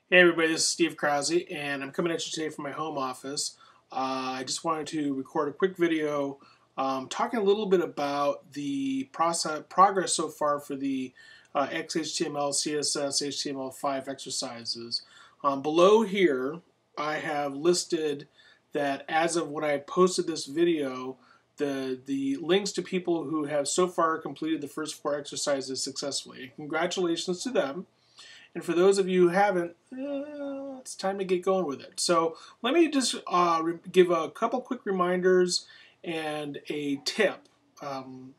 Hey everybody, this is Steve Krause, and I'm coming at you today from my home office. I just wanted to record a quick video talking a little bit about the progress so far for the XHTML, CSS, HTML5 exercises. Below here, I have listed that as of when I posted this video, the links to people who have so far completed the first 4 exercises successfully. Congratulations to them. And for those of you who haven't, it's time to get going with it. So let me just give a couple quick reminders and a tip,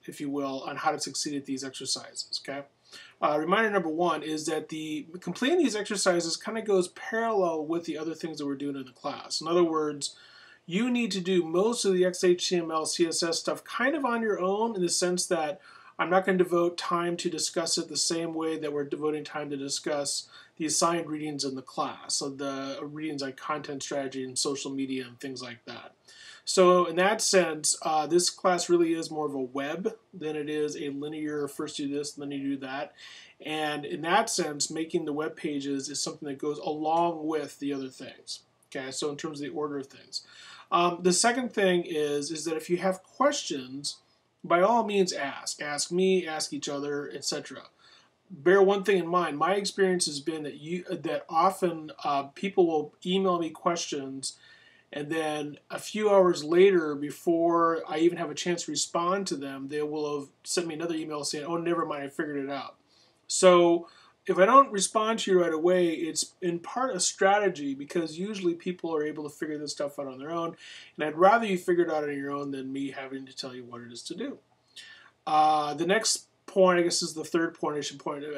if you will, on how to succeed at these exercises. Okay. Reminder number 1 is that completing these exercises kind of goes parallel with the other things that we're doing in the class. In other words, you need to do most of the XHTML, CSS stuff kind of on your own, in the sense that I'm not going to devote time to discuss it the same way that we're devoting time to discuss the assigned readings in the class, so the readings like content strategy and social media and things like that. So in that sense, this class really is more of a web than it is a linear, first do this, then you do that. And in that sense, making the web pages is something that goes along with the other things. Okay, so in terms of the order of things. The second thing is that if you have questions, by all means ask. Ask me, ask each other, etc. Bear one thing in mind. My experience has been that often people will email me questions, and then a few hours later, before I even have a chance to respond to them, they will have sent me another email saying, "Oh, never mind, I figured it out." So if I don't respond to you right away, it's in part a strategy, because usually people are able to figure this stuff out on their own, and I'd rather you figure it out on your own than me having to tell you what it is to do. The next point, I guess is the third point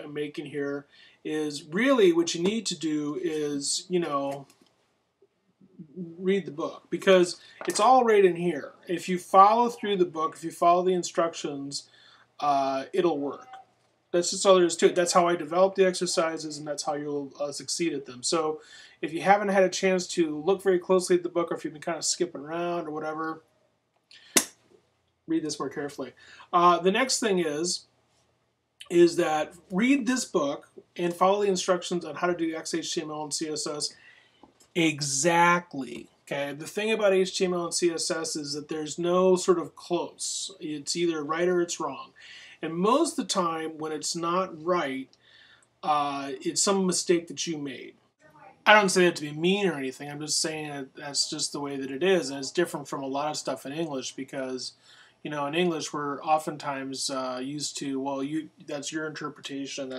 I'm making here, is really what you need to do is, read the book, because it's all right in here. If you follow through the book, if you follow the instructions, it'll work. That's just all there is to it. That's how I develop the exercises, and that's how you'll succeed at them. So if you haven't had a chance to look very closely at the book, or if you've been kind of skipping around or whatever, read this more carefully. The next thing is that read this book and follow the instructions on how to do XHTML and CSS exactly. Okay, the thing about HTML and CSS is that there's no sort of close. It's either right or it's wrong. And most of the time, when it's not right, it's some mistake that you made. I don't say that to be mean or anything. I'm just saying that that's just the way that it is. And it's different from a lot of stuff in English, because, in English we're oftentimes used to, well, that's your interpretation,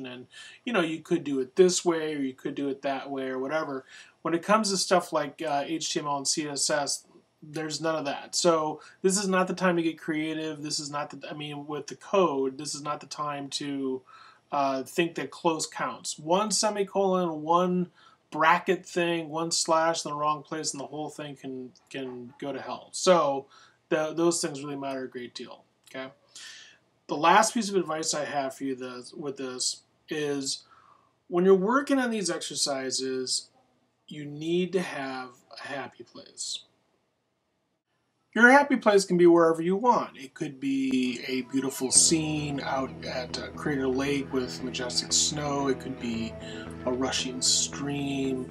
and, you could do it this way, or you could do it that way, or whatever. When it comes to stuff like HTML and CSS, there's none of that. So this is not the time to get creative. This is not with the code, this is not the time to think that close counts. One semicolon, one bracket thing, one slash in the wrong place, and the whole thing can go to hell. So those things really matter a great deal. Okay. The last piece of advice I have for you with this is, when you're working on these exercises, you need to have a happy place. Your happy place can be wherever you want. It could be a beautiful scene out at Crater Lake with majestic snow. It could be a rushing stream.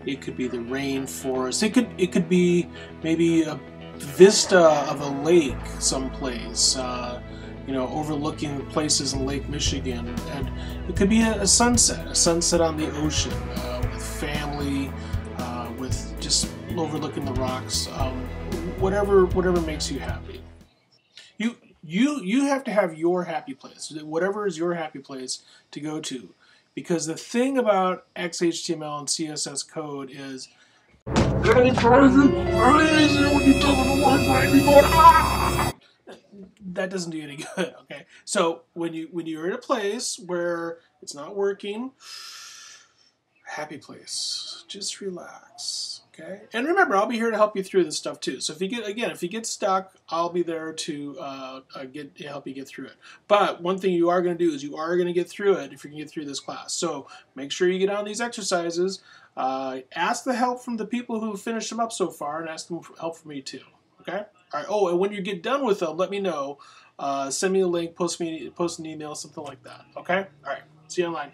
It could be the rainforest. It could be maybe a vista of a lake someplace, overlooking places in Lake Michigan. And it could be a sunset on the ocean, with family, with just overlooking the rocks. Whatever makes you happy. You have to have your happy place. Whatever is your happy place to go to. Because the thing about XHTML and CSS code is, that doesn't do any good. Okay, so when you're in a place where it's not working, happy place, just relax. Okay, and remember, I'll be here to help you through this stuff too. So if you get stuck, I'll be there to help you get through it. But one thing you are going to do is you are going to get through it if you can get through this class. So make sure you get on these exercises. Ask the help from the people who finished them up so far, and ask them for help from me too. Okay. All right. Oh, and when you get done with them, let me know. Send me a link, post an email, something like that. Okay. All right. See you online.